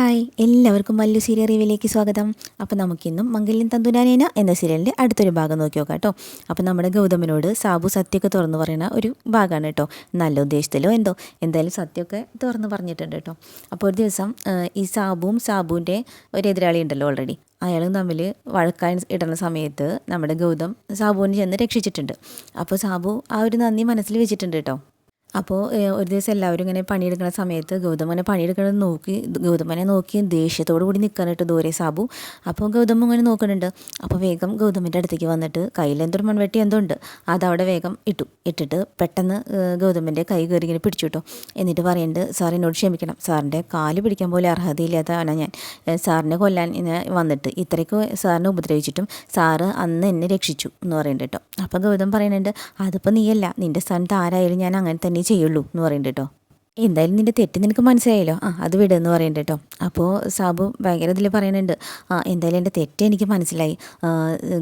Hi, എല്ലാവർക്കും Mallu serial റിവ്യൂവിലേക്ക് സ്വാഗതം. അപ്പോൾ നമുക്കിന്നും മംഗല്യം തന്തുനാനേന എന്ന സീരിയലിൻ്റെ അടുത്തൊരു ഭാഗം നോക്കി നോക്കാം കേട്ടോ. അപ്പോൾ നമ്മുടെ ഗൗതമിനോട് സാബു സത്യമൊക്കെ തുറന്നു പറയുന്ന ഒരു ഭാഗമാണ് കേട്ടോ. നല്ല ഉദ്ദേശത്തിലോ എന്തായാലും സത്യമൊക്കെ തുറന്നു പറഞ്ഞിട്ടുണ്ട് കേട്ടോ. അപ്പോൾ ഒരു ദിവസം ഈ സാബുവിൻ്റെ ഒരു എതിരാളി ഉണ്ടല്ലോ ഓൾറെഡി, അയാളും തമ്മിൽ വഴക്കാൻ ഇടുന്ന സമയത്ത് നമ്മുടെ ഗൗതം സാബുവിനെ ചെന്ന് രക്ഷിച്ചിട്ടുണ്ട്. അപ്പോൾ സാബു ആ ഒരു നന്ദി മനസ്സിൽ വെച്ചിട്ടുണ്ട് കേട്ടോ. അപ്പോൾ ഒരു ദിവസം എല്ലാവരും ഇങ്ങനെ പണിയെടുക്കുന്ന സമയത്ത് ഗൗതമനെ പണിയെടുക്കുന്നത് ഗൗതമനെ നോക്കി ദേഷ്യത്തോടു കൂടി നിൽക്കാനായിട്ട് ദൂരെ സാബു. അപ്പോൾ ഗൗതം ഇങ്ങനെ നോക്കുന്നുണ്ട്. അപ്പോൾ വേഗം ഗൗതമിൻ്റെ അടുത്തേക്ക് വന്നിട്ട് കയ്യിലെന്തൊരു മൺവെട്ടി എന്തോ ഉണ്ട്, അതവിടെ വേഗം ഇട്ടിട്ട് പെട്ടെന്ന് ഗൗതമിൻ്റെ കൈ കയറി ഇങ്ങനെ പിടിച്ചു കിട്ടും. എന്നിട്ട് പറയുന്നുണ്ട്, സാർ എന്നോട് ക്ഷമിക്കണം, സാറിൻ്റെ കാല് പിടിക്കാൻ പോലെ അർഹതയില്ലാത്തതാണ് ഞാൻ. സാറിനെ കൊല്ലാൻ വന്നിട്ട് ഇത്രയ്ക്ക് സാറിനെ ഉപദ്രവിച്ചിട്ടും സാറ് അന്ന് എന്നെ രക്ഷിച്ചു എന്ന് പറയുന്നുണ്ട് കേട്ടോ. അപ്പോൾ ഗൗതം പറയുന്നുണ്ട്, അതിപ്പോൾ നീയല്ല, നിൻ്റെ സ്ഥാനത്ത് ആരായാലും ഞാൻ അങ്ങനെ തന്നെ ചെയ്യുള്ളൂ എന്ന് പറയുന്നുണ്ട് കേട്ടോ. എന്തായാലും നിൻ്റെ തെറ്റ് നിനക്ക് മനസ്സിലായല്ലോ, അത് വിടുമെന്ന് പറയുന്നുണ്ട് കേട്ടോ. അപ്പോൾ സാബു ഭയങ്കര ഇതിൽ പറയുന്നുണ്ട്, എന്തായാലും എൻ്റെ തെറ്റ് എനിക്ക് മനസ്സിലായി.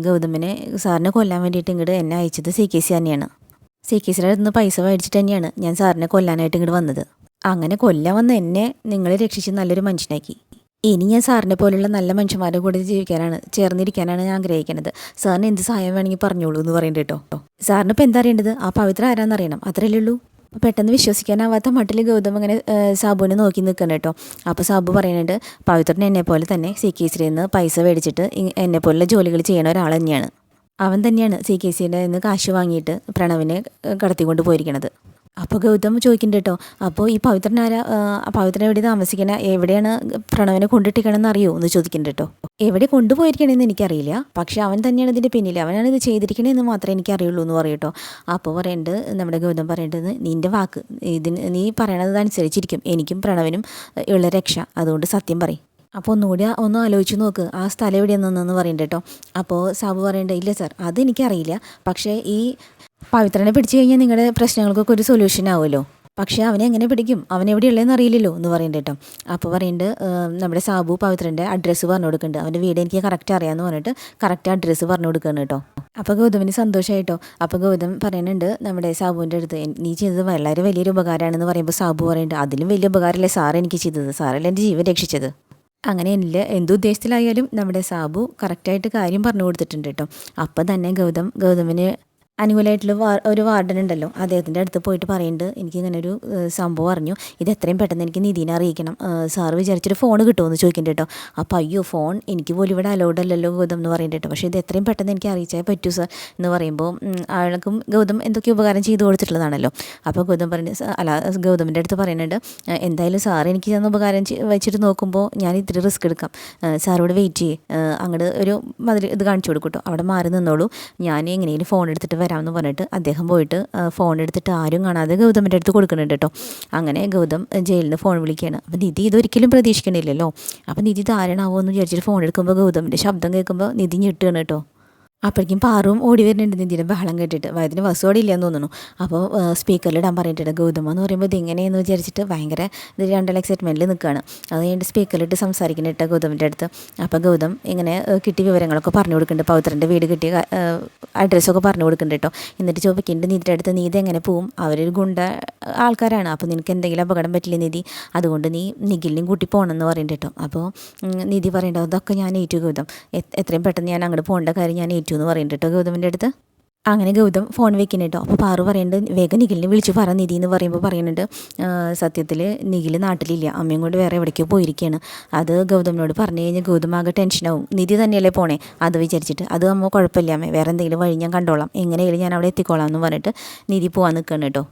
ഗൗതമിനെ സാറിനെ കൊല്ലാൻ വേണ്ടിയിട്ട് ഇങ്ങോട്ട് എന്നെ അയച്ചത് CKC തന്നെയാണ്. CKCയുടെ അടുത്ത് നിന്ന് പൈസ മേടിച്ചിട്ട് തന്നെയാണ് ഞാൻ സാറിനെ കൊല്ലാനായിട്ട് ഇങ്ങോട്ട് വന്നത്. അങ്ങനെ കൊല്ലാൻ വന്ന എന്നെ നിങ്ങൾ രക്ഷിച്ച് നല്ലൊരു മനുഷ്യനാക്കി. ഇനി ഞാൻ സാറിനെ പോലുള്ള നല്ല മനുഷ്യന്മാരുടെ കൂടെ ചേർന്നിരിക്കാനാണ് ഞാൻ ആഗ്രഹിക്കുന്നത്. സാറിന് എന്ത് സഹായം വേണമെങ്കിൽ പറഞ്ഞോളൂ എന്ന് പറയുന്നുണ്ട് കേട്ടോ. സാറിന് ഇപ്പോൾ എന്താ അറിയേണ്ടത്, ആ പവിത്ര ആരാന്നറിയണം, അത്രയല്ലേ ഉള്ളൂ. പെട്ടെന്ന് വിശ്വസിക്കാനാവാത്ത മട്ടിൽ ഗൗതം അങ്ങനെ സാബുവിനെ നോക്കി നിൽക്കണം കേട്ടോ. അപ്പോൾ സാബു പറയുന്നുണ്ട്, പവിത്രനെ എന്നെ പോലെ തന്നെ CKCയിൽ നിന്ന് പൈസ മേടിച്ചിട്ട് എന്നെ പോലുള്ള ജോലികൾ ചെയ്യണ ഒരാൾ തന്നെയാണ്. അവൻ തന്നെയാണ് CKCയുടെ നിന്ന് കാശ് വാങ്ങിയിട്ട് പ്രണവിനെ കടത്തിക്കൊണ്ട് പോയിരിക്കണത്. അപ്പോൾ ഗൗതം ചോദിക്കുന്നുണ്ട് കേട്ടോ, അപ്പോൾ ഈ പവിത്രൻ എവിടെ താമസിക്കണ, എവിടെയാണ് പ്രണവിനെ കൊണ്ടിട്ടിക്കണമെന്ന് അറിയുമോ എന്ന് ചോദിക്കുന്നുണ്ട് കേട്ടോ. എവിടെ കൊണ്ടുപോയിരിക്കണമെന്ന് എനിക്കറിയില്ല, പക്ഷേ അവൻ തന്നെയാണ് ഇതിൻ്റെ പിന്നിൽ, അവനാണ് ഇത് ചെയ്തിരിക്കണതെന്ന് മാത്രമേ എനിക്കറിയുള്ളൂ എന്ന് പറയും കേട്ടോ. അപ്പോൾ പറയുന്നുണ്ട്, നമ്മുടെ ഗൗതം പറയേണ്ടത്, നിൻ്റെ വാക്ക് നീ പറയണത് അനുസരിച്ചിരിക്കും എനിക്കും പ്രണവിനും ഉള്ള രക്ഷ, അതുകൊണ്ട് സത്യം പറയും. അപ്പോൾ ഒന്ന് ആലോചിച്ച് നോക്ക്, ആ സ്ഥലം എവിടെയാണെന്ന് പറയുന്നുണ്ട് കേട്ടോ. അപ്പോൾ സാബു പറയേണ്ടത്, ഇല്ല സാർ, അതെനിക്കറിയില്ല, പക്ഷേ ഈ പവിത്രനെ പിടിച്ചു കഴിഞ്ഞാൽ നിങ്ങളുടെ പ്രശ്നങ്ങൾക്കൊക്കെ ഒരു സൊല്യൂഷൻ ആവുമല്ലോ, പക്ഷേ അവനെ എങ്ങനെ പിടിക്കും, അവൻ എവിടെയുള്ളതെന്ന് അറിയില്ലല്ലോ എന്ന് പറയുന്നുണ്ട് കേട്ടോ. അപ്പോൾ പറയുന്നുണ്ട്, നമ്മുടെ സാബു പവിത്രൻ്റെ അഡ്രസ്സ് പറഞ്ഞു കൊടുക്കുന്നുണ്ട്, അവൻ്റെ വീട് എനിക്ക് കറക്റ്റ് അറിയാമെന്ന് പറഞ്ഞിട്ട് കറക്റ്റ് അഡ്രസ്സ് പറഞ്ഞു കൊടുക്കുകയാണ് കേട്ടോ. അപ്പോൾ ഗൗതമിന് സന്തോഷമായിട്ടോ. അപ്പോൾ ഗൗതം പറയുന്നുണ്ട് നമ്മുടെ സാബുവിൻ്റെ അടുത്ത്, നീ ചെയ്തത് വളരെ വലിയൊരു ഉപകാരമാണെന്ന് പറയുമ്പോൾ സാബു പറയുന്നുണ്ട്, അതിലും വലിയ ഉപകാരമല്ലേ സാർ എനിക്ക് ചെയ്തത്, സാറല്ലേ എൻ്റെ ജീവൻ രക്ഷിച്ചത്. അങ്ങനെ എന്തുദ്ദേശത്തിലായാലും നമ്മുടെ സാബു കറക്റ്റായിട്ട് കാര്യം പറഞ്ഞു കൊടുത്തിട്ടുണ്ട് കേട്ടോ. അപ്പം തന്നെ ഗൗതമിന് അനുകൂലമായിട്ടുള്ള ഒരു വാർഡൻ ഉണ്ടല്ലോ, അദ്ദേഹത്തിൻ്റെ അടുത്ത് പോയിട്ട് പറയുന്നുണ്ട്, എനിക്കിങ്ങനെ ഒരു സംഭവം അറിഞ്ഞു, ഇത് എത്രയും പെട്ടെന്ന് എനിക്ക് നിധീനെ അറിയിക്കണം, സാറ് വിചാരിച്ചൊരു ഫോൺ കിട്ടുമെന്ന് ചോദിക്കുന്നുണ്ട് കേട്ടോ. അപ്പോൾ അയ്യോ, ഫോൺ എനിക്ക് പോലും ഇവിടെ അലൗഡ് അല്ലല്ലോ ഗൗതം എന്ന് പറയുന്നുണ്ട് കേട്ടോ, പക്ഷേ ഇത് എത്രയും പെട്ടെന്ന് എനിക്ക് അറിയിച്ചാൽ പറ്റൂ സാർ എന്ന് പറയുമ്പോൾ ആൾക്കും ഗൗതം എന്തൊക്കെ ഉപകാരം ചെയ്തു കൊടുത്തിട്ടുള്ളതാണല്ലോ. അപ്പോൾ ഗൗതമിൻ്റെ അടുത്ത് പറയുന്നുണ്ട്, എന്തായാലും സാർ എനിക്ക് തന്ന ഉപകാരം വെച്ചിട്ട് നോക്കുമ്പോൾ ഞാൻ ഇത്തിരി റിസ്ക് എടുക്കാം, സാറോട് വെയിറ്റ് ചെയ്യേ, അങ്ങോട്ട് ഒരു ഇത് കാണിച്ചു കൊടുക്കും കേട്ടോ, അവിടെ മാറി നിന്നോളൂ, ഞാൻ എങ്ങനെയും ഫോൺ എടുത്തിട്ട് വരാമെന്ന് പറഞ്ഞിട്ട് അദ്ദേഹം പോയിട്ട് ഫോൺ എടുത്തിട്ട് ആരും കാണാതെ ഗൗതമിൻ്റെ അടുത്ത് കൊടുക്കുന്നുണ്ട് കേട്ടോ. അങ്ങനെ ഗൗതം ജയിലിൽ നിന്ന് ഫോൺ വിളിക്കുകയാണ്. അപ്പോൾ നിധി ഇതൊരിക്കലും പ്രതീക്ഷിക്കണില്ലല്ലോ. അപ്പോൾ നിധി ധാരണാവോ എന്ന് വിചാരിച്ചിട്ട് ഫോൺ എടുക്കുമ്പോൾ ഗൗതമിൻ്റെ ശബ്ദം കേൾക്കുമ്പോൾ നിധി ഞെട്ടുകയാണ് കേട്ടോ. അപ്പോഴേക്കും പാറും ഓടി വരുന്നുണ്ട് നിധിയുടെ ബഹളം കേട്ടിട്ട്, വയതിന് ബസ്സോടെ ഇല്ലയെന്ന് തോന്നുന്നു. അപ്പോൾ സ്പീക്കറിലിടാൻ പറഞ്ഞിട്ടുണ്ട്. ഗൗതമ എന്ന് പറയുമ്പോൾ ഇതെങ്ങനെയെന്ന് വിചാരിച്ചിട്ട് ഭയങ്കര രണ്ടും എക്സൈറ്റ്മെൻറ്റിൽ നിൽക്കുകയാണ്. അത് കഴിഞ്ഞിട്ട് സ്പീക്കറിലിട്ട് സംസാരിക്കുന്നുണ്ട് ഗൗതമിൻ്റെ അടുത്ത്. അപ്പോൾ ഗൗതം ഇങ്ങനെ കിട്ടിയ വിവരങ്ങളൊക്കെ പറഞ്ഞു കൊടുക്കുന്നുണ്ട്, പവിത്രൻ്റെ വീട് കിട്ടിയ അഡ്രസ്സൊക്കെ പറഞ്ഞു കൊടുക്കുന്നുണ്ട് കേട്ടോ. എന്നിട്ട് ചോദിക്കുന്നുണ്ട് നിധിയുടെ അടുത്ത്, നീ ഇതെങ്ങനെ പോവും, അവരൊരു ഗുണ്ട ആൾക്കാരാണ്, അപ്പോൾ നിനക്ക് എന്തെങ്കിലും അപകടം പറ്റില്ല നിധി, അതുകൊണ്ട് നീ നിഖിലിനെയും കൂട്ടി പോകണമെന്ന് പറയുന്നുണ്ട് കേട്ടോ. അപ്പോൾ നിധി പറയേണ്ടത്, അതൊക്കെ ഞാൻ ഏറ്റു ഗൗതം, എത്രയും പെട്ടെന്ന് ഞാൻ അങ്ങോട്ട് പോകേണ്ട കാര്യം ഞാൻ എന്ന് പറയുന്നുണ്ട് കേട്ടോ ഗൗതമിൻ്റെ അടുത്ത്. അങ്ങനെ ഗൗതം ഫോൺ വെക്കുന്നു കേട്ടോ. അപ്പോൾ പാറു പറയുന്നുണ്ട്, വേഗം നിഖിലിനെ വിളിച്ച് പറ നിധി എന്ന് പറയുമ്പോൾ പറയുന്നുണ്ട്, സത്യത്തിൽ നിഖിൽ നാട്ടിലില്ല, അമ്മയും കൊണ്ട് വേറെ എവിടേക്കോ പോയിരിക്കുകയാണ്, അത് ഗൗതമിനോട് പറഞ്ഞു കഴിഞ്ഞാൽ ഗൗതം ആകെ ടെൻഷനാവും, നിധി തന്നെയല്ലേ പോണേ, അത് വിചാരിച്ചിട്ട്, അത് അമ്മ കുഴപ്പമില്ല അമ്മേ, വേറെ എന്തെങ്കിലും വഴി ഞാൻ കണ്ടോളാം, എങ്ങനെയായാലും ഞാൻ അവിടെ എത്തിക്കോളാം എന്ന് പറഞ്ഞിട്ട് നിധി പോകാൻ നിൽക്കുകയാണ് കേട്ടോ.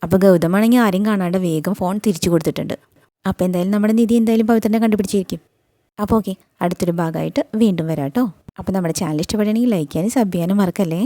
അപ്പോൾ ഗൗതമാണെങ്കിൽ ആരും കാണാണ്ട് വേഗം ഫോൺ തിരിച്ചു കൊടുത്തിട്ടുണ്ട്. അപ്പോൾ എന്തായാലും നമ്മുടെ നിധി എന്തായാലും പവിത്രനെ കണ്ടുപിടിച്ചിരിക്കും. അപ്പോൾ ഓക്കെ, അടുത്തൊരു ഭാഗമായിട്ട് വീണ്ടും വരാം കേട്ടോ. അപ്പോൾ നമ്മുടെ ചാനൽ ഇഷ്ടപ്പെടുകയാണെങ്കിൽ ലൈക്ക് ചെയ്യാനും സബ് ചെയ്യാനും മറക്കല്ലേ.